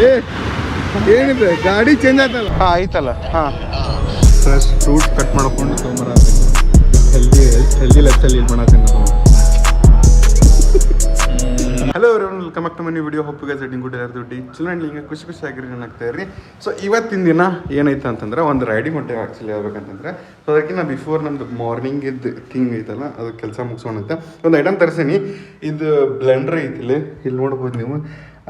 ಏ ಏನಿದೆ ಗಾಡಿ ಚೇಂಜ್ ಆಯ್ತಲ್ಲ ಆಯ್ತಲ್ಲ ಫ್ರೆಶ್ ಫ್ರೂಟ್ ಕಟ್ ಮಾಡ್ಕೊಂಡು ತೊಗೊಂಬರ ಹೆಲ್ದಿ ಲೈಫ್ಸ್ಟೈಲ್ ಇದು ಮಾಡತ್ತೀನಿ ನಾವು. Hello welcome back to my new video. Hope guys reading good ಎಲ್ಲಾರು ದುಡ್ಡಿ ಚಲೋ ಹಿಂಗೆ ಖುಷಿಯಾಗಿರಿ ಏನಾಗ್ತಾಯಿರಿ ರೀ. ಸೊ ಇವತ್ತಿನ ದಿನ ಏನೈತೆ ಅಂತಂದ್ರೆ ಒಂದು ರೈಡಿಂಗ್ ಹೊಟ್ಟೆ ಆ್ಯಕ್ಚುಲಿ ಹೇಳ್ಬೇಕಂತಂದ್ರೆ ಸೊ ಅದಕ್ಕಿಂತ ಬಿಫೋರ್ ನಮ್ದು ಮಾರ್ನಿಂಗ್ ಇದ್ದು ಥಿಂಗ್ ಐತಲ್ಲ ಅದು ಕೆಲಸ ಮುಗಿಸೋಣಂತೆ ಒಂದು ಐಟಮ್ ತರಿಸೀನಿ. ಇದು ಬ್ಲೆಂಡರ್ ಐತಿಲ್ಲ, ಇಲ್ಲಿ ನೋಡ್ಬೋದು ನೀವು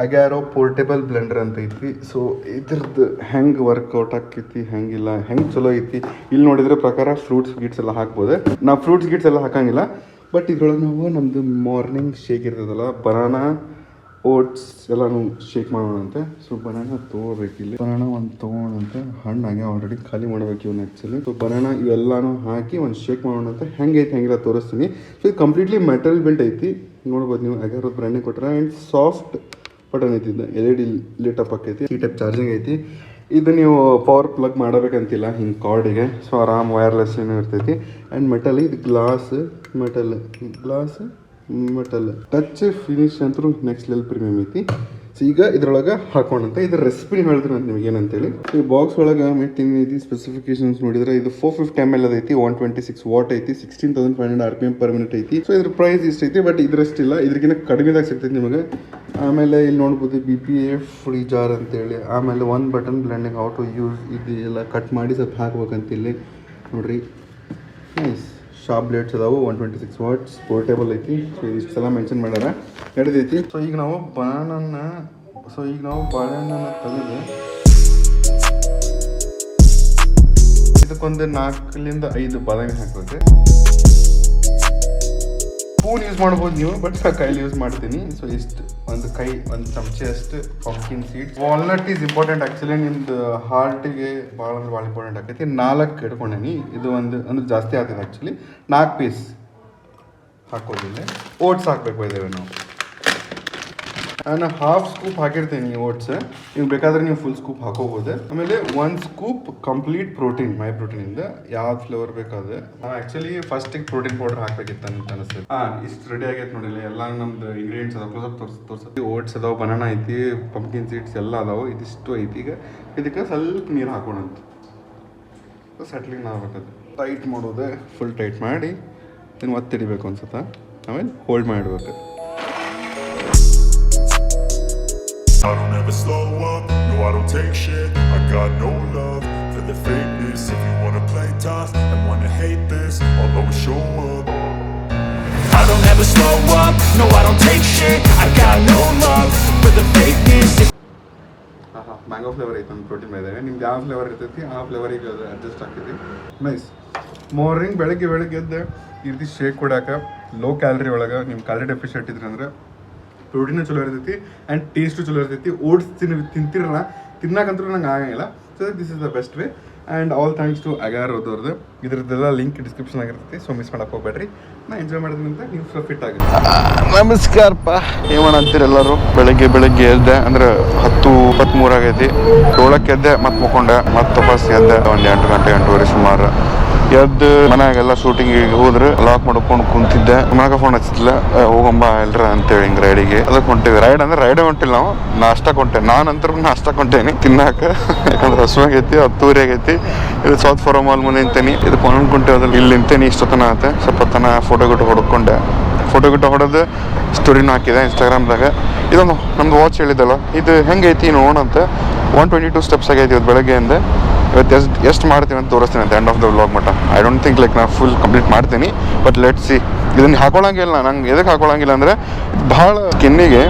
ಅಗ್ಯಾರೋ ಪೋರ್ಟೇಬಲ್ ಬ್ಲೆಂಡರ್ ಅಂತ ಐತಿ. ಸೊ ಇದ್ರದ್ದು ಹೆಂಗೆ ವರ್ಕೌಟ್ ಆಕೈತಿ ಹೆಂಗಿಲ್ಲ ಹೆಂಗೆ ಚಲೋ ಐತಿ ಇಲ್ಲಿ ನೋಡಿದ್ರೆ ಪ್ರಕಾರ ಫ್ರೂಟ್ಸ್ ಗೀಟ್ಸ್ ಎಲ್ಲ ಹಾಕ್ಬೋದು. ನಾವು ಫ್ರೂಟ್ಸ್ ಗೀಟ್ಸ್ ಎಲ್ಲ ಹಾಕಂಗಿಲ್ಲ, ಬಟ್ ಇದ್ರೊಳಗೆ ನಾವು ನಮ್ಮದು ಮಾರ್ನಿಂಗ್ ಶೇಕ್ ಇರ್ತದಲ್ಲ ಬನಾನಾ ಓಟ್ಸ್ ಎಲ್ಲನೂ ಶೇಕ್ ಮಾಡೋಣಂತೆ. ಸೊ ಬನಾನಾ ತೊಗೋಬೇಕಿಲ್ಲ, ಬನಾನಾ ಒಂದು ತೊಗೊಳಂತೆ ಹಣ್ಣಾಗೆ ಆಲ್ರೆಡಿ ಖಾಲಿ ಮಾಡ್ಬೇಕು ಇವನ್ನ ಆ್ಯಕ್ಚುಲಿ. ಸೊ ಬನಾನಾ ಇವೆಲ್ಲನೂ ಹಾಕಿ ಒಂದು ಶೇಕ್ ಮಾಡೋಣಂತೆ. ಹೆಂಗೈತೆ ಹೆಂಗಿಲ್ಲ ತೋರಿಸ್ತೀನಿ. ಸೊ ಇದು ಕಂಪ್ಲೀಟ್ಲಿ ಮೆಟಲ್ ಬಿಲ್ಟ್ ಐತಿ, ನೋಡ್ಬೋದು ನೀವು. ಅಗ್ಯಾರೋ ಬ್ರ್ಯಾಂಡಿಂಗ್ ಕೊಟ್ಟರೆ ಆ್ಯಂಡ್ ಸಾಫ್ಟ್ ಬಟನ್ ಐತಿದ್ದ LED ಲಿಟ್ ಅಪ್ ಆಕೈತಿ. ಈ ಟೈಪ್ ಚಾರ್ಜಿಂಗ್ ಐತಿ. ಇದು ನೀವು ಪವರ್ ಪ್ಲಗ್ ಮಾಡಬೇಕಂತಿಲ್ಲ ಹಿಂಗೆ ಕಾರ್ಡಿಗೆ. ಸೊ ಆರಾಮ್ ವೈರ್ಲೆಸ್ ಏನೂ ಇರ್ತೈತಿ. ಆ್ಯಂಡ್ ಮೆಟಲ್ ಇದು ಗ್ಲಾಸ್ ಮೆಟಲ್ ಟಚ್ ಫಿನಿಶ್ ಅಂತೂ ನೆಕ್ಸ್ಟ್ ಲೆವೆಲ್ ಪ್ರೀಮಿಯಮ್ ಐತಿ. ಸೊ ಈಗ ಇದ್ರೊಳಗೆ ಹಾಕೋಣಂತೆ. ಇದು ರೆಸಿಪಿ ಹೇಳಿದ್ರೆ ನಾನು ನಿಮ್ಗೆ ಏನಂತೇಳಿ. ಈ ಬಾಕ್ಸ್ ಒಳಗೆ ಮೆಟ್ಟಿನ ಐತಿ. ಸ್ಪೆಸಿಫಿಕೇಶನ್ಸ್ ನೋಡಿದ್ರೆ ಇದು 450 ml ಐತಿ, 126 ವಾಟ್ ಐತಿ, 16,500 RPM per minute ಐತಿ. ಸೊ ಇದ್ರ ಪ್ರೈಸ್ ಇಷ್ಟ ಐತಿ, ಬಟ್ ಇದ್ರಷ್ಟಿಲ್ಲ, ಇದ್ರಗಿನ್ನ ಕಡಿಮೆದಾಗ ಸಿಗ್ತೈತಿ ನಿಮಗೆ. ಆಮೇಲೆ ಇಲ್ಲಿ ನೋಡ್ಬೋದು BPA ಫ್ರೀ ಜಾರ್ ಅಂತೇಳಿ. ಆಮೇಲೆ ಒಂದು button blending how to use ಇದು ಎಲ್ಲ ಕಟ್ ಮಾಡಿ ಸ್ವಲ್ಪ ಹಾಕ್ಬೇಕಂತ ಇಲ್ಲಿ ನೋಡ್ರಿ. ನೈಸ್ ಶಾರ್ಪ್ ಬ್ಲೇಡ್ಸ್ ಅದಾವು, 126 ವಾಟ್ಸ್, ಪೋರ್ಟೇಬಲ್ ಐತಿ. ಸೊ ಇಷ್ಟೆಲ್ಲ ಮೆನ್ಷನ್ ಮಾಡ್ಯಾರ, ನಡೆದೈತಿ. ಸೊ ಈಗ ನಾವು ಬಾಳೆಹಣ್ಣನ್ನು ತೆಗೆದು ಇದಕ್ಕೊಂದು 4ರಿಂದ 5 ಬಾದಾಮಿ ಹಾಕ್ಬೇಕು. ಸ್ಪೂನ್ ಯೂಸ್ ಮಾಡ್ಬೋದು ನೀವು, ಬಟ್ ಕೈಲಿ ಯೂಸ್ ಮಾಡ್ತೀನಿ. ಸೊ ಇಷ್ಟು ಒಂದು ಚಮಚೆ ಅಷ್ಟು pumpkin seeds. Walnut is important actually, ನಿಮ್ದು ಹಾರ್ಟಿಗೆ ಭಾಳ ಅಂದ್ರೆ ಭಾಳ ಇಂಪಾರ್ಟೆಂಟ್ ಆಕೈತಿ. 4 ಇಟ್ಕೊಂಡೇನಿ. ಇದು ಒಂದು ಅಂದ್ರೆ ಜಾಸ್ತಿ ಆಗ್ತದೆ ಆ್ಯಕ್ಚುಲಿ. 4 ಪೀಸ್ ಹಾಕೋದಿಲ್ಲ. ಓಟ್ಸ್ ಹಾಕ್ಬೇಕು ಇದ್ದೇವೆ ನಾವು. ನಾನು ಹಾಫ್ ಸ್ಕೂಪ್ ಹಾಕಿರ್ತೀನಿ ಓಟ್ಸ್. ನೀವು ಬೇಕಾದ್ರೆ ನೀವು ಫುಲ್ ಸ್ಕೂಪ್ ಹಾಕೋಬೋದು. ಆಮೇಲೆ 1 ಸ್ಕೂಪ್ ಕಂಪ್ಲೀಟ್ ಪ್ರೋಟೀನ್, ಮೈ ಪ್ರೋಟೀನಿಂದ ಯಾವ್ದು ಫ್ಲೇವರ್ ಬೇಕಾದ್ರೆ. ನಾವು ಆ್ಯಕ್ಚುಲಿ ಫಸ್ಟಿಗೆ ಪ್ರೋಟೀನ್ ಪೌಡರ್ ಹಾಕ್ಬೇಕಿತ್ತು ಅಂತ ಅನಿಸ್ತದೆ. ಇಷ್ಟು ರೆಡಿ ಆಗೈತೆ ನೋಡಿಲ್ಲ, ಎಲ್ಲ ನಮ್ದು ಇಂಗ್ರೀಡಿಯೆಂಟ್ಸ್ ಅದಾವ. ಕ್ಲೋಸಪ್ ತೋರಿಸ್ತೀವಿ. ಓಟ್ಸ್ ಅದಾವೆ, ಬನಾನಾ ಐತಿ, ಪಂಪ್ಕಿನ್ ಸೀಡ್ಸ್ ಎಲ್ಲ ಅದಾವೆ. ಇದಿಷ್ಟು ಐತಿ. ಈಗ ಇದಕ್ಕೆ ಸ್ವಲ್ಪ ನೀರು ಹಾಕೋಣಂತ. ಸೆಟ್ಲಿಂಗ್ ಆಗ್ಬೇಕದು. ಟೈಟ್ ಮಾಡೋದು, ಫುಲ್ ಟೈಟ್ ಮಾಡಿ ಇನ್ನು ಒತ್ತಿಡಿಬೇಕು ಅನ್ಸುತ್ತ. ಆಮೇಲೆ ಹೋಲ್ಡ್ ಮಾಡಬೇಕು. I don't ever slow up, no I don't take shit. I got no love for the fakeness. If you wanna play tough and wanna hate this, I'll always show up. I don't ever slow up, no I don't take shit. I got no love for the fakeness. Mango flavour ಐತೆ ನಮ್ಮ protein ಮೇಲೆ. ನಿಮ್ದು ಯಾವ flavour ಇರ್ತೈತಿ ಆ ಫ್ಲೇವರಿಗೆ ಅದು adjust ಆಗ್ತೈತಿ. Nice. Morning ಬೆಳಗ್ಗೆ ಎದ್ದು ಈ ರೀತಿ ಶೇಕ್ ಕೊಡಾಕ ಲೋ ಕ್ಯಾಲರಿ ಒಳಗೆ ನಿಮ್ಮ ಕ್ಯಾಲರಿ ಡೆಫಿಷಿಯಂಟ್ ಇದ್ರಿ ಅಂದ್ರೆ ಪ್ರೋಟೀನು ಚಲೋ ಇರ್ತೈತಿ ಆ್ಯಂಡ್ ಟೇಸ್ಟು ಚಲೋ ಇರ್ತೈತಿ. ಓಟ್ಸ್ ತಿಂತಿರಲ್ಲ, ತಿನ್ನಕ್ಕಂತೂ ನಂಗೆ ಆಗಂಗಿಲ್ಲ. So this is the best way. And all thanks to ಅಗ್ಯಾರೋದವ್ರದ್ದು. ಇದ್ರದ್ದೆಲ್ಲ ಲಿಂಕ್ ಡಿಸ್ಕ್ರಿಪ್ಷನ್ ಆಗಿರ್ತೈತಿ. ಸೊ ಮಿಸ್ ಮಾಡಕ್ಕೆ ಹೋಗ್ಬೇಡ್ರಿ. ನಾ ಎಂಜಾಯ್ ಮಾಡಿದ್ರಿ ಅಂತ ನೀವು ಸ್ವಲ್ಪ ಫಿಟ್ ಆಗುತ್ತೆ. ನಮಸ್ಕಾರಪ್ಪ. ಏಮಣ ಅಂತೀರಿ ಎಲ್ಲರೂ? ಬೆಳಗ್ಗೆ ಎದ್ದೆ ಅಂದ್ರೆ 10:23 ಆಗೈತಿ. 7ಕ್ಕೆ ಎದ್ದೆ, ಮತ್ತೆ ಮುಕ್ಕೊಂಡೆ, ಮತ್ತೆ ವಾಪಸ್ ಎದ್ದೆ ಒಂದು 8 ಗಂಟೆ 8:30 ಸುಮಾರು. ಎದ್ದು ಮನ್ಯಾಗೆಲ್ಲ ಶೂಟಿಂಗಿಗೆ ಹೋದ್ರೆ ಲಾಕ್ ಮಾಡ್ಕೊಂಡು ಕುಂತಿದ್ದೆ. ಮನ್ಯಾಗ ಫೋನ್ ಹಚ್ಚಿಲ್ಲ, ಹೋಗಂಬ ಎಲ್ರ ಅಂತೇಳಿ ಹಿಂಗೆ ರೈಡಿಗೆ. ಅದಕ್ಕೆ ಹೊಂಟೇವಿ. ರೈಡ್ ಅಂದ್ರೆ ರೈಡೇ ಹೊಂಟಿಲ್ಲ, ನಾವು ನಾಷ್ಟಕ್ಕೆ ಹೊಂಟೇವಿ. ನಾನಂತರ ನಾಷ್ಟಕ್ಕೆ ಹೊಂಟೇನಿ ತಿನ್ನಾಕ, ಯಾಕಂದ್ರೆ ಹಸುವಾಗೈತಿ. 10:00 ಆಗೈತಿ. ಇದು ಸೌತ್ ಫಾರಮ್ ಮಾಲ್ ಮುಂದೆ ನಿಂತೇನಿ. ಇದು ಪೊನ್ನನ್ ಕುಂಟೆ ಅದ್ರಲ್ಲಿ ಇಲ್ಲಿ ನಿಂತೇನಿ. ಇಷ್ಟೊತ್ತನ ಆತ ಸ್ವಲ್ಪ ತನ ಫೋಟೋ ಹೊಡ್ಕೊಂಡೆ. ಫೋಟೋ ಹೊಡೆದು ಸ್ಟೋರಿನೂ ಹಾಕಿದೆ ಇನ್ಸ್ಟಾಗ್ರಾಮ್ದಾಗ. ಇದೊಂದು ನಮ್ದು ವಾಚ್ ಹೇಳಿದಲ್ಲ, ಇದು ಹೆಂಗೈತಿ ನೋಡಂತ. 122 ಸ್ಟೆಪ್ಸ್ ಆಗೈತಿ ಇವತ್ತು ಬೆಳಗ್ಗೆಯಿಂದ. ಇವತ್ತು ಎಷ್ಟು ಮಾಡ್ತೀನಿ ಅಂತ ತೋರಿಸ್ತೀನಿ ಅಂತ ಎಂಡ್ ಆಫ್ ದ ವ್ಲಾಗ್ ಮಟ್ಟ. ಐ ಡೋಂಟ್ ಥಿಂಕ್ ಲೈಕ್ ನಾನು ಫುಲ್ ಕಂಪ್ಲೀಟ್ ಮಾಡ್ತೀನಿ, ಬಟ್ ಲೆಟ್ಸ್ ಸಿ. ಇದನ್ನು ಹಾಕೊಳ್ಳಂಗಿಲ್ಲ ನಂಗೆ. ಎದಕ್ಕೆ ಹಾಕೊಳ್ಳಂಗಿಲ್ಲ ಅಂದರೆ ಭಾಳ ಸ್ಕಿನ್ನಿಗೆ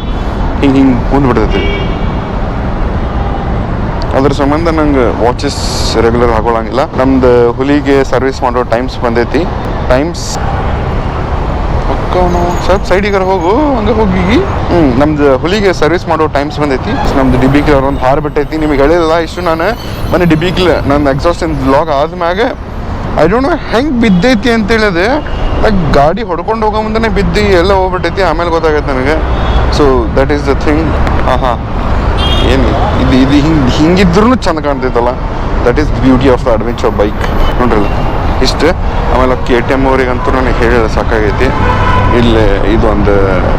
ಹಿಂಗೆ ಕುಂದ್ಬಿಡ್ತೈತಿ. ಅದ್ರ ಸಂಬಂಧ ನಂಗೆ ವಾಚಸ್ ರೆಗ್ಯುಲರ್ ಹಾಕೊಳ್ಳಂಗಿಲ್ಲ. ನಮ್ದು ಹುಲಿಗೆ ಸರ್ವಿಸ್ ಮಾಡೋ ಟೈಮ್ಸ್ ಬಂದೈತಿ. ಟೈಮ್ಸ್ ಸ್ವಲ್ಪ ಸೈಡಿಗೆ ಹೋಗು, ಹಂಗೆ ಹೋಗಿ. ನಮ್ದು ಹುಲಿಗೆ ಸರ್ವಿಸ್ ಮಾಡೋ ಟೈಮ್ಸ್ ಬಂದೈತಿ. ನಮ್ದು ಡಿಬಿಕ್ಲಿ ಅವ್ರೊಂದು ಹಾರು ಬಿಟ್ಟೈತಿ. ನಿಮಗೆ ಹೇಳಿಲ್ಲ ಇಷ್ಟು. ನಾನು ಮನೆ ಡಿಬಿಕ್ಲಿ ನನ್ನ ಎಕ್ಸಾಸ್ಟಿನ್ ವ್ಲಾಗ್ ಆದ್ಮ್ಯಾಗ ಐ ಡೋಂಟ್ ನೋ ಹೆಂಗೆ ಬಿದ್ದೈತಿ ಅಂತೇಳಿದೆ. ಗಾಡಿ ಹೊಡ್ಕೊಂಡು ಹೋಗೋ ಮುಂದೆ ಬಿದ್ದು ಎಲ್ಲ ಹೋಗ್ಬಿಟ್ಟೈತಿ. ಆಮೇಲೆ ಗೊತ್ತಾಗೈತೆ ನನಗೆ. So that is the thing. ಏನು ಇದು ಹಿಂಗಿದ್ರೂ ಚಂದ ಕಾಣ್ತೈತಲ್ಲ. That is beauty of the adventure bike. ನೋಡ್ರಲ್ಲ ಇಷ್ಟು. ಆಮೇಲೆ KTM ಅವ್ರಿಗಂತೂ ನನಗೆ ಹೇಳಿಲ್ಲ ಸಾಕಾಗೈತಿ. ಇಲ್ಲಿ ಇದೊಂದು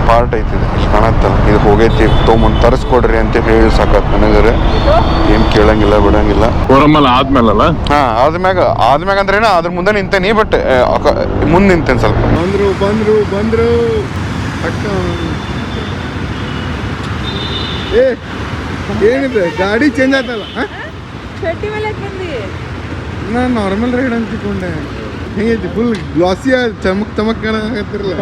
ಪಾರ್ಟ್ ಐತಿ ಇಲ್ಲಿ ಕಾಣತ್ತಲ್ಲ ಇದು ಹೋಗೈತಿ ತೊಗೊಂಬಂದು ತರಿಸ್ಕೊಡ್ರಿ ಅಂತ ಹೇಳಿ ಸಾಕತ್ ನನಗರೆ ಏನು ಕೇಳಂಗಿಲ್ಲ ಬಿಡಂಗಿಲ್ಲ. ಕೋರಮಲ್ ಆದ್ಮೇಲಲ್ಲ ಆದ್ಮ್ಯಾಗ ಅಂದ್ರೇನ ಅದ್ರ ಮುಂದೆ ನಿಂತೇನಿ ಬಟ್ ಮುಂದೆ ನಿಂತೇನೆ ಸ್ವಲ್ಪ. ಬಂದ್ರು ಅಕ್ಕ ಏನಿದೆ ಗಾಡಿ ಚೇಂಜ್ ಆಯ್ತಲ್ಲ. ನಾನು ನಾರ್ಮಲ್ ರೈಡ್ ಅಂತ ತಿಳ್ಕೊಂಡೆ. ಹೆಂಗೈತಿ ಫುಲ್ ಗ್ಲಾಸಿಯ ಚಮಕ್ ಕಾಣಕತ್ತಿರಲ್ಲ.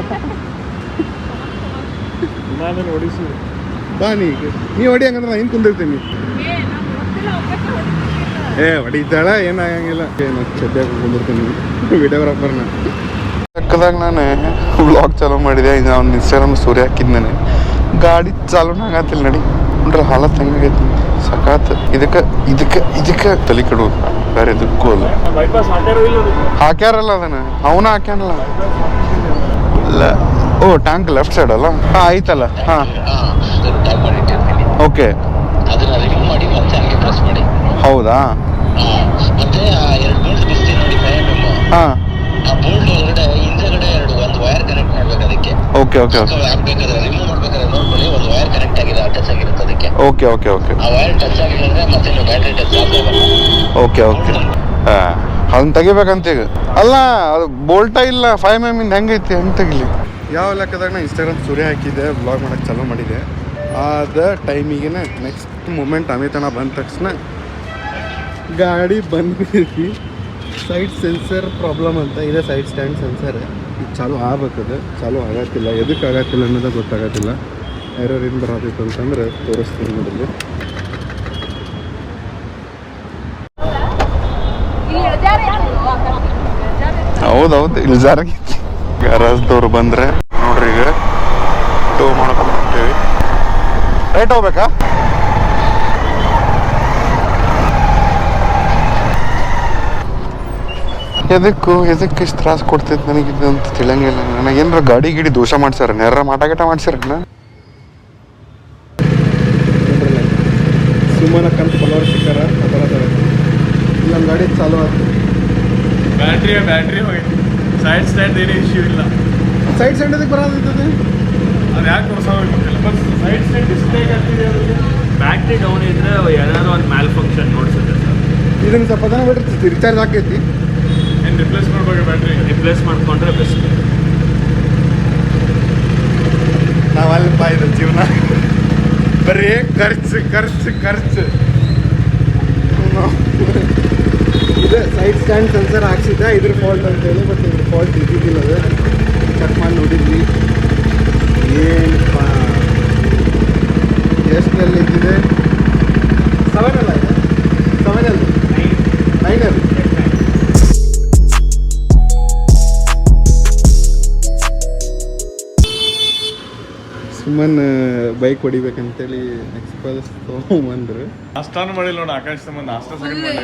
ಬಾ ನೀ ಹೊಡಿ ಹಂಗಂದ್ರೆ ನಾನು ಕುಂದಿರ್ತೀನಿ. ಹೊಡಿತಾಳ ಏನಾಗಂಗಿಲ್ಲ. ಏನು ಚಡ್ಡಿಯಾಗ ಕುಂದಿರ್ತೀನಿ ವಿಡಿಯೋಗ್ರಾಫರ್ನ. ಪಕ್ಕದಾಗ ನಾನು ವ್ಲಾಗ್ ಚಾಲೂ ಮಾಡಿದೆ. ಇದು ಅವ್ನು ಇನ್ಸ್ಟಾಗ್ರಾಮ್ ಸ್ಟೋರಿ ಹಾಕಿದ್ ನಾನು. ಗಾಡಿ ಚಾಲೂನ ಆಗತ್ತಿಲ್ಲ ನಡಿ ನೋಡ್ರಿ ಹಾಲತ್ ಹೆಂಗಾಗೈತಿ ಸಕಾತ್. ಇದಕ್ಕೆ ತಲೆ ಕೆಡೋದು ಬೇರೆ ಇದಕ್ಕೂ ಅಲ್ಲ. ಹಾಕ್ಯಾರಲ್ಲ ಅದನ್ನ ಅವನ ಹಾಕ್ಯಾನಲ್ಲ. ಓ ಟ್ಯಾಂಕ್ ಲೆಫ್ಟ್ ಸೈಡ್ ಅಲ್ಲ. ಹಾಂ ಐತಲ್ಲ. ಹಾಂ ಓಕೆ ಹೌದಾ. ಹಾಂ okay okay okay okay okay okay okay ಅದನ್ನ ತೆಗಿಬೇಕಂತ ಈಗ. ಅಲ್ಲ ಅದು ಬೋಲ್ಟಾ ಇಲ್ಲ 5mm ಹೆಂಗೈತಿ ಹೆಂಗೆ ತೆಗಿಲಿ. ಯಾವ ಲೆಕ್ಕದಾಗ ನಾ ಇನ್ಸ್ಟಾಗ್ರಾಮ್ ಸ್ಟೋರಿ ಹಾಕಿದ್ದೆ ಬ್ಲಾಗ್ ಮಾಡೋಕ್ಕೆ ಚಾಲೂ ಮಾಡಿದೆ. ಆದ ಟೈಮಿಗೆ ನೆಕ್ಸ್ಟ್ ಮೂಮೆಂಟ್ ಅಮಿತನ ಬಂದ ತಕ್ಷಣ ಗಾಡಿ ಬಂದ್ಬಿಟ್ಟು ಸೈಡ್ ಸೆನ್ಸರ್ ಪ್ರಾಬ್ಲಮ್ ಅಂತ ಇದೆ. ಸೈಡ್ ಸ್ಟ್ಯಾಂಡ್ ಸೆನ್ಸರ್ ಇದು ಚಾಲೂ ಆಗ್ಬೇಕದು. ಚಾಲೂ ಆಗತ್ತಿಲ್ಲ. ಎದಕ್ಕೆ ಆಗತ್ತಿಲ್ಲ ಅನ್ನೋದು ಗೊತ್ತಾಗತ್ತಿಲ್ಲ. ಎರರ್ ಏನು ಬರತ್ತಿತ್ತು ಅಂತಂದ್ರೆ ತೋರಿಸ್ತೀನಿ ನೋಡಲಿ. ಹೌದೌದು ಇಲ್ಜಾರಾಗೈತಿ. ಗ್ಯಾರೇಜ್ದವ್ರು ಬಂದರೆ ನೋಡ್ರಿ ಈಗ ಟೋ ಮಾಡ್ಕೊಂಡು ಹೊಂಟೇವಿ. ರೈಟ್ ಹೋಗ್ಬೇಕಾ? ಎದಕ್ಕೆ ಇಷ್ಟು ತ್ರಾಸ ಕೊಡ್ತೈತೆ ನನಗಿದು ಅಂತ ತಿಳಿಯಂಗಿಲ್ಲ. ನನಗೇನಾರ ಗಾಡಿ ಗಿಡಿ ದೋಷ ಮಾಡ್ಸ್ಯಾರ ನೇರ ಮಾಟ ಮಾಡ್ಸ್ಯಾರಣ್ಣ. ಸುಮ್ಮನೆ ಕಂತ ಫಾಲೋವರ್ ಸಿಕ್ಕಾರ ಇಲ್ಲ ಗಾಡಿ ಚಾಲೂ ಆಯ್ತು. ಬ್ಯಾಟ್ರಿ ಹೋಗೈತಿ. ಸೈಡ್ ಸ್ಟ್ಯಾಂಡ್ ಏನೂ ಇಶ್ಯೂ ಇಲ್ಲ. ಸೈಡ್ ಸ್ಟ್ಯಾಂಡ್ ಅದಕ್ಕೆ ಬರೋದಂತದೆ ಅದು ಯಾಕೆ ತೋರಿಸೋಗಿಲ್ಲ. ಬಟ್ ಸೈಡ್ ಸ್ಟ್ಯಾಂಡ್ ಡಿಸ್ಪ್ಲೇ ಆಗ್ತಿದೆ. ಅದಕ್ಕೆ ಬ್ಯಾಟ್ರಿ ಡೌನ್ ಇದ್ರೆ ಏನಾದ್ರು ಒಂದು ಮ್ಯಾಲ್ ಫಂಕ್ಷನ್ ನೋಡ್ಸುತ್ತೆ ಸರ್. ಇದನ್ನು ಸ್ವಲ್ಪ ಜನ ಬಿಟ್ಟರೆ ರಿಚಾರ್ಜ್ ಆಕೈತಿ. ಏನು ರಿಪ್ಲೇಸ್ ಮಾಡ್ಬೇಕು ಬ್ಯಾಟ್ರಿ? ರಿಪ್ಲೇಸ್ ಮಾಡ್ಕೊಂಡ್ರೆ ಬೆಸ್ಟ್. ನಾವಲ್ಲಿ ಬಾಯ್ದು ಜೀವನ ಬರೀ ಖರ್ಚು. ಇದೆ ಸೈಡ್ ಸ್ಟ್ಯಾಂಡ್ ಸೆನ್ಸರ್ ಹಾಕ್ಸಿದ್ದೆ ಇದ್ರ ಫಾಲ್ಟ್ ಅಂತೇಳಿ. ಬಟ್ ಇದ್ರ ಫಾಲ್ಟ್ ಇದ್ದಿದ್ದಿಲ್ಲ. ಅದು ಚೆಕ್ ಮಾಡಿ ನೋಡಿದ್ವಿ. ಏನಪ್ಪ ಎಷ್ಟಲ್ಲಿ ಇದ್ದಿದೆ? 7 ಅಲ್ಲ ಇದೆ 7 ಅಲ್ಲಿ 9 ಅಲ್ಲಿ. ಸುಮ್ಮನೆ ಬೈಕ್ ಹೊಡಿಬೇಕಂತೇಳಿ ಎಕ್ಸ್ಪಲ್ಸ್ ತೊಗೊಂಬಂದ್ರು. ನಾಷ್ಟಾನು ಮಾಡಿಲ್ಲ ನೋಡಿ. ಆಕಾಶ ಸಂಬಂಧ ನಾಷ್ಟ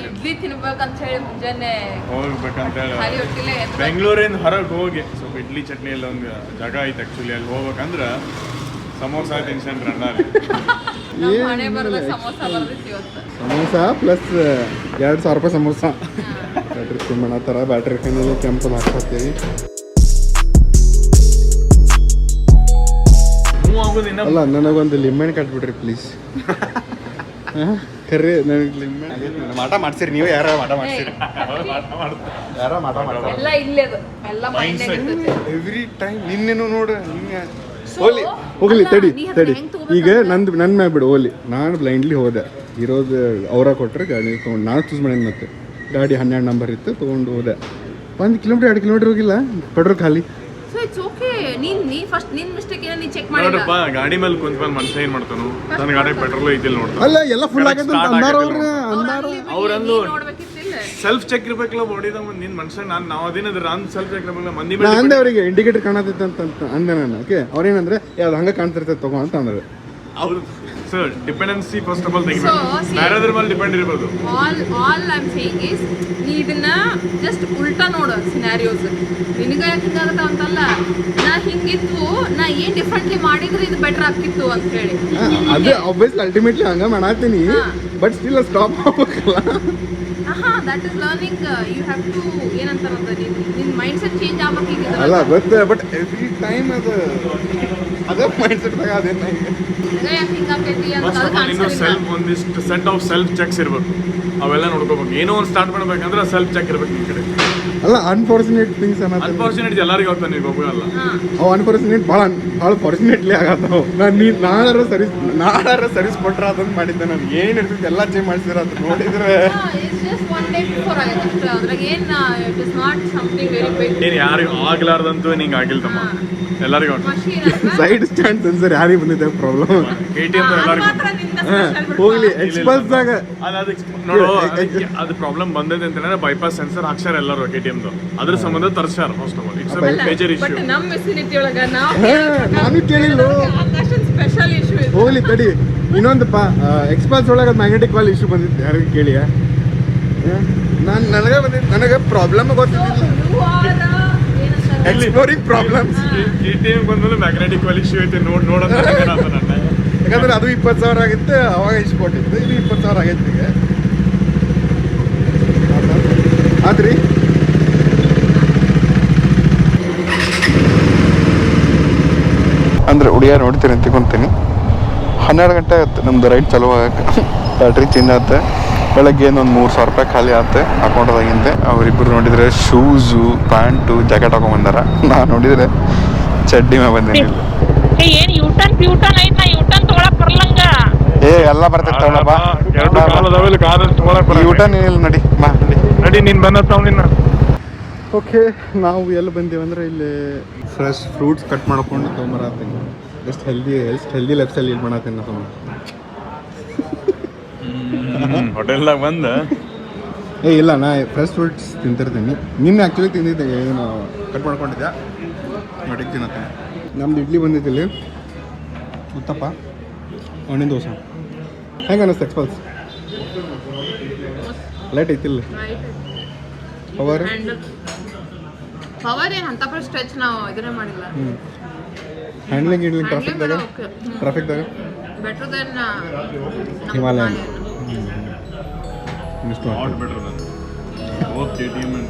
ಇಡ್ಲಿ ತಿನ್ಬೇಕಂತ ಹೇಳಿ ಮುಂಜಾನೆ ಹೋಗ್ಬೇಕಂತ ಹೇಳಿ ಖಾಲಿ ಹೊಟ್ಟಿಲೆ ಎದ್ದು ಬೆಂಗಳೂರಿಂದ ಹೊರಗೆ ಹೋಗಿ ಸ್ವಲ್ಪ ಇಡ್ಲಿ ಚಟ್ನಿ ಎಲ್ಲ ಒಂದು ಜಾಗ ಐತೆ ಆ್ಯಕ್ಚುಲಿ. ಅಲ್ಲಿ ಹೋಗ್ಬೇಕಂದ್ರೆ ಸಮೋಸ ತಿನ್ಸಂಡ್ರೆ ಅಣ್ಣ ನಮ್ಮ ಮನೆ ಬರ್ದ ಸಮೋಸ ಬರ್ದಿತ್ತು ಇವತ್ತು. ಸಮೋಸ ಪ್ಲಸ್ 2,000 ರೂಪಾಯಿ ಸಮೋಸ. ಬ್ಯಾಟ್ರಿ ಫುಲ್ ಮಾಡತ್ತಾರ. ಬ್ಯಾಟ್ರಿ ಫೈನಲ್ಲಿ ಕೆಂಪು ಹಾಕ್ತೀವಿ. ಅಲ್ಲ ನನಗೊಂದು ಲಿಂಬೆಹಣ್ಣು ಕಟ್ಬಿಡ್ರಿ ಪ್ಲೀಸ್. ಕರ್ರಿ ನನಗೆ ಲಿಂಬೆಹಣ್ಣು ಮಾಟ ಮಾಡ್ಸಿರಿ. ನೀವು ಯಾರ ಮಾಟ ಮಾಡ್ಸಿರಿ? ಎಲ್ಲ ಇಲ್ಲೇ ಅದು ಎಲ್ಲ ಮೈಂಡ್ ಎವ್ರಿ ಟೈಮ್. ನಿನ್ನೆನು ನೋಡು ನಿನ್ನೆ ಹೋಗ್ಲಿ ತಡಿ. ಈಗ ನನ್ನ ಮ್ಯಾಗ ಬಿಡು ಹೋಗ್ಲಿ. ನಾನು ಬ್ಲೈಂಡ್ಲಿ ಹೋದೆ. ಇರೋದು ಅವರ ಕೊಟ್ಟರೆ ಗಾಡಿ ತೊಗೊಂಡು ನಾನು ಚೂಸ್ ಮಾಡೀನಿ. ಮತ್ತೆ ಗಾಡಿ 12 ನಂಬರ್ ಇತ್ತು ತೊಗೊಂಡು ಹೋದೆ. 1 ಕಿಲೋಮೀಟರ್ 2 ಕಿಲೋಮೀಟರ್ ಹೋಗಿಲ್ಲ. ಪೆಟ್ರೋಲ್ ಖಾಲಿ. So it's okay. ನೀ ಫಸ್ಟ್ ನಿನ್ ಮಿಸ್ಟೇಕ್ ಏನೋ ನೀ ಚೆಕ್ ಮಾಡಿಲ್ಲ. ನೋಡ್ರಪ್ಪ ಗಾಡಿ ಮೇಲೆ ಕುಂತ್ಕೊಂಡು ಮನುಷ್ಯ ಏನ್ ಮಾಡ್ತಾನು. ನನ್ನ ಗಾಡಿ ಪೆಟ್ರೋಲ್ ಐತಿಲ್ಲ ನೋಡ್ತಾನೆ. ಅಲ್ಲ ಎಲ್ಲ ಫುಲ್ ಆಗೈತೆ ಅಂತ ಅಂದಾರ ಅವ್ರಂದು ನೋಡ್ಬೇಕಿತ್ತಿಲ್ಲ. ಸೆಲ್ಫ್ ಚೆಕ್ ಇರ್ಬೇಕಲ್ಲ ಬಾಡಿದ ನಿನ್ ಮನುಷ್ಯ. ನಾವು ಅದೇನಂದ್ರೆ ನಾನು ಸೆಲ್ಫ್ ಚೆಕ್ ಇರ್ಬೇಕಲ್ಲ ಮಂದಿ ನಾನು ಅಂದೆ ಅವರಿಗೆ ಇಂಡಿಕೇಟರ್ ಕಾಣತೈತೆ ಅಂತ ಅಂದೆ ನಾನು. ಓಕೆ ಅವ್ರೇನಂದ್ರೆ ಯಾವ್ದು ಹಂಗೆ ಕಾಣ್ತಿರ್ತೈತೆ ತಗೋ ಅಂತ ಅಂದ್ರೆ ಅವ್ರು sir dependency first of all So, ತೆಗಿಬೇಕು. see- ಬೇರೆದ್ರ ಮೇಲೆ ಡಿಪೆಂಡ್ ಇರ್ಬೋದು. All I am saying is ನೀ ಇದನ್ನ ಜಸ್ಟ್ ಉಲ್ಟಾ ನೋಡು ಸಿನಾರಿಯೋಸ್. ನಿನಗ ಯಾಕೆ ಹಿಂಗಾಗತ್ತ ಅಂತಲ್ಲ, ನಾ ಹಿಂಗಿತ್ತು, ನಾ ಏನ್ ಡಿಫ್ರೆಂಟ್ಲಿ ಮಾಡಿದ್ರೆ ಇದು ಬೆಟರ್ ಆಗ್ತಿತ್ತು ಅಂತ ಹೇಳಿ. ಅದೇ ಆಬ್ವಿಯಸ್ಲಿ ಅಲ್ಟಿಮೇಟ್ಲಿ ಹಂಗ ಮಾಡತ್ತೀನಿ, ಹಾ. ಬಟ್ ಸ್ಟಿಲ್ ಸ್ಟಾಪ್ ಆಗ್ಬೇಕಲ್ಲ. That is learning. You have to ಏನಂತಾರಂತ ನಿನ್ ಮೈಂಡ್ ಸೆಟ್ ಚೇಂಜ್ ಆಗ್ಬೇಕು ಈಗ ಇದ್ರಲ್ಲಿ. ಅಲ್ಲ ಗೊತ್ತ, ಬಟ್ ಎವ್ರಿ ಟೈಮ್ ಅದೇ ಮೈಂಡ್ ಸೆಟ್ದಾಗ ಅದೇನ ನಿನಗ ಯಾಕೆ ಹಿಂಗಾಗ್ತೈತಿ ಅಂತ ಫಸ್ಟ್ ಆಫ್ ಅದಕ್ಕೆ ಆಲ್ ಇನ್ನು ಆನ್ಸರ್ ಇಲ್ಲ. ಸೆಲ್ಫ್ ಒಂದಿಷ್ಟು ಸೆಟ್ ಆಫ್ ಸೆಲ್ಫ್ ಚೆಕ್ಸ್ ಇರ್ಬೇಕು. ಅವೆಲ್ಲ ನೋಡ್ಕೋಬೇಕು. ಏನೋ ಒಂದು ಸ್ಟಾರ್ಟ್ ಮಾಡ್ಬೇಕಂದ್ರೆ ಸೆಲ್ಫ್ ಚೆಕ್ ಇರ್ಬೇಕು ನಿಮ್ಮ ಕಡೆ. ಅಲ್ಲ ಅನ್ಫಾರ್ಚುನೇಟ್ ಥಿಂಗ್ಸ್ ಅನ್ನೋದು ಅನ್ಫಾರ್ಚುನೇಟ್ ಎಲ್ಲರಿಗೂ ಆಗ್ತಾನೆ, ನೀವು ಒಬ್ಬರಲ್ಲ. ಹಾ. ಅವು ಅನ್ಫಾರ್ಚುನೇಟ್ ಭಾಳ ಫಾರ್ಚುನೇಟ್ಲಿ ಆಗತ್ತವು. ನಾಡಾರ ಸರಿಸ್ಕೊಟ್ರ ಅದನ್ನ ಮಾಡಿದ್ದೆ. ನಾನು ಏನು ಇರ್ತೈತಿ ಎಲ್ಲ ಚೇಂಜ್ ಮಾಡಿಸಿರ ಅಂತ ನೋಡಿದ್ರೆ It's just one day before ಆಗುತ್ತೆ ಅಷ್ಟೇ. ಅದ್ರಾಗ it is not something very big. ಏನು ಯಾರಿಗೂ ಆಗ್ಲಾರ್ದಂತೂ ನಿಂಗೆ ಆಗಿಲ್ಲ ತಮ್ಮ. ಎಲ್ಲರಿಗೂ Machine ಅಲ್ವಾ? ಸೈಡ್ ಸ್ಟ್ಯಾಂಡ್ ಸೆನ್ಸರ್ ಯಾರಿಗೆ ಬಂದಿದೆ ಪ್ರಾಬ್ಲಮ್? KTM ಅದು ಎಲ್ಲರಿಗೂ ಮಾತ್ರ ನಿಂದ special ಬಿಡ್ಪಾ. ಹೋಗ್ಲಿ ಎಕ್ಸ್ಪಲ್ಸ್ದಾಗ ನೋಡು ಅದು ಪ್ರಾಬ್ಲಮ್ ಬಂದೈತೆ ಅಂತಂದ್ರೆ ಬೈಪಾಸ್ ಸೆನ್ಸರ್ ಹಾಕ್ಸಾರ ಎಲ್ಲರೂ KTMದು. ಅದ್ರ ಸಂಬಂಧ ತರ್ಸಾರ ಫಸ್ಟ್ ಆಫ್ ಆಲ್. ಇಟ್ಸ್ ಅಲ್ಲ, ಮೇಜರ್ but ಇಶ್ಯೂ. ನಮ್ಮ ವಿಸಿನಿಟಿ ಒಳಗ ನಾವು ನಾನು ಕೇಳಿಲ್ಲ. ಸ್ಪೆಷಲ್ ಇಶ್ಯೂ ಇದೆ. ಹೋಗ್ಲಿ ತಡಿ. ಇನ್ನೊಂದಪ್ಪ ಎಕ್ಸ್ಪಲ್ಸ್ ಒಳಗೆ ಮ್ಯಾಗ್ನೆಟಿಕ್ ವಾಲ್ ಇಶ್ಯೂ ಬಂದಿತ್ತು, ಯಾರಿಗೆ ಕೇಳಿಯ? ನನಗೆ ಬಂದಿತ್ತು, ನನಗೆ ಪ್ರಾಬ್ಲಮ್ ಗೊತ್ತಿದ್ದಿಲ್ಲ. You are ಏನಂತಾರೆ? Exploring problems. KTM ಬಂದ್ಮೇಲೆ ಮ್ಯಾಗ್ನೆಟಿಕ್ ವಾಲ್ ಇಶ್ಯೂ ಐತೆ ನೋಡೋಣ ನನ್ನ. ಯಾಕಂದ್ರೆ ಅದು 20,000 ಆಗಿತ್ತು, ಅವಾಗ ಇಷ್ಟು ಕೊಟ್ಟಿತ್ತು. ಇದು 20,000 ಆಗೈತೆ ಈಗ. ಆದ್ರಿ ಅಂದ್ರೆ ಉಡಿಯ ನೋಡ್ತೀರಿ ಅಂತ ತಿಳ್ಕೊಂತೀನಿ. 12 ಗಂಟೆ ಆಗುತ್ತೆ ನಮ್ದು ರೈಡ್ ಚಲೋ ಆಗಕ್ಕೆ. ಬ್ಯಾಟ್ರಿ ಚೇಂಜ್ ಆಗುತ್ತೆ. ಬೆಳಗ್ಗೆ ಒಂದು 3,000 ರೂಪಾಯಿ ಖಾಲಿ ಆಗುತ್ತೆ ಅಕೌಂಟ್ದಾಗಿಂದೆ. ಅವರಿಬ್ಬರು ನೋಡಿದರೆ ಶೂಸು, ಪ್ಯಾಂಟು, ಜಾಕೆಟ್ ಹಾಕೊಂಡ್ಬಂದಾರ. ನಾನು ನೋಡಿದರೆ ಚಡ್ಡಿ ಮೇಲೆ ಬಂದೇನಿಲ್ಲ. ಏನ್ ಯೂಟರ್ನ್ ಪ್ಯೂಟರ್ನ್ ಐತ್, ನಾ ಯೂಟರ್ನ್ ತಗೊಳಕ್ ಬರ್ಲಂಗ. ಎಲ್ಲ ಬರ್ತೈತೆ ಊಟ ಏನಿಲ್ಲ, ನಡಿ ಬಾ ನಡಿ. ನಡಿ ನೀನ್ ಬಂದ ನಿನ್ನ. ಓಕೆ, ನಾವು ಎಲ್ಲಿ ಬಂದೀವಿ ಅಂದರೆ ಇಲ್ಲಿ ಫ್ರೆಶ್ ಫ್ರೂಟ್ಸ್ ಕಟ್ ಮಾಡ್ಕೊಂಡು ತೊಗೊಂಬರತ್ತೀನಿ. ಎಷ್ಟು ಹೆಲ್ದಿ ಲೈಫ್ ಸ್ಟೈಲ್ ಇದು ಮಾಡತ್ತೀನಿ ನಾವು. ಹೋಟೆಲ್ದಾಗ ಬಂದ ಇಲ್ಲ, ನಾ ಫ್ರೆಶ್ ಫ್ರೂಟ್ಸ್ ತಿಂತಿರ್ತೀನಿ. ನಿನ್ನೆ ಆ್ಯಕ್ಚುಲಿ ತಿಂದಿದ್ದೆ, ಏನು ಕಟ್ ಮಾಡ್ಕೊಂಡಿದ್ದೆ, ನೋಡಿಗೆ ತಿನ್ನತ್ತೀನಿ. ನಮ್ದು ಇಡ್ಲಿ ಬಂದಿತ್ತು ಇಲ್ಲಿ, ಉತ್ತಪ್ಪ, ಹಣ್ಣಿನ ದೋಸೆ. ಹೆಂಗೆ ಅನ್ನಿಸ್ತು ಎಕ್ಸ್ಪಲ್ಸ್? ಲೈಟ್ ಐತಿಲ್ಲ ಪವರ್? ಪವರ್ ಏನು ಅಂತ ಸ್ಟ್ರೆಚ್ ನಾವು ಇದನ್ನೇ ಮಾಡಿಲ್ಲ. ಹ್ಯಾಂಡ್ಲಿಂಗ್ ಟ್ರಾಫಿಕ್ದಾಗ better then Himalayan. KTM and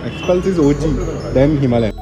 Xpulse is OG then Himalayan.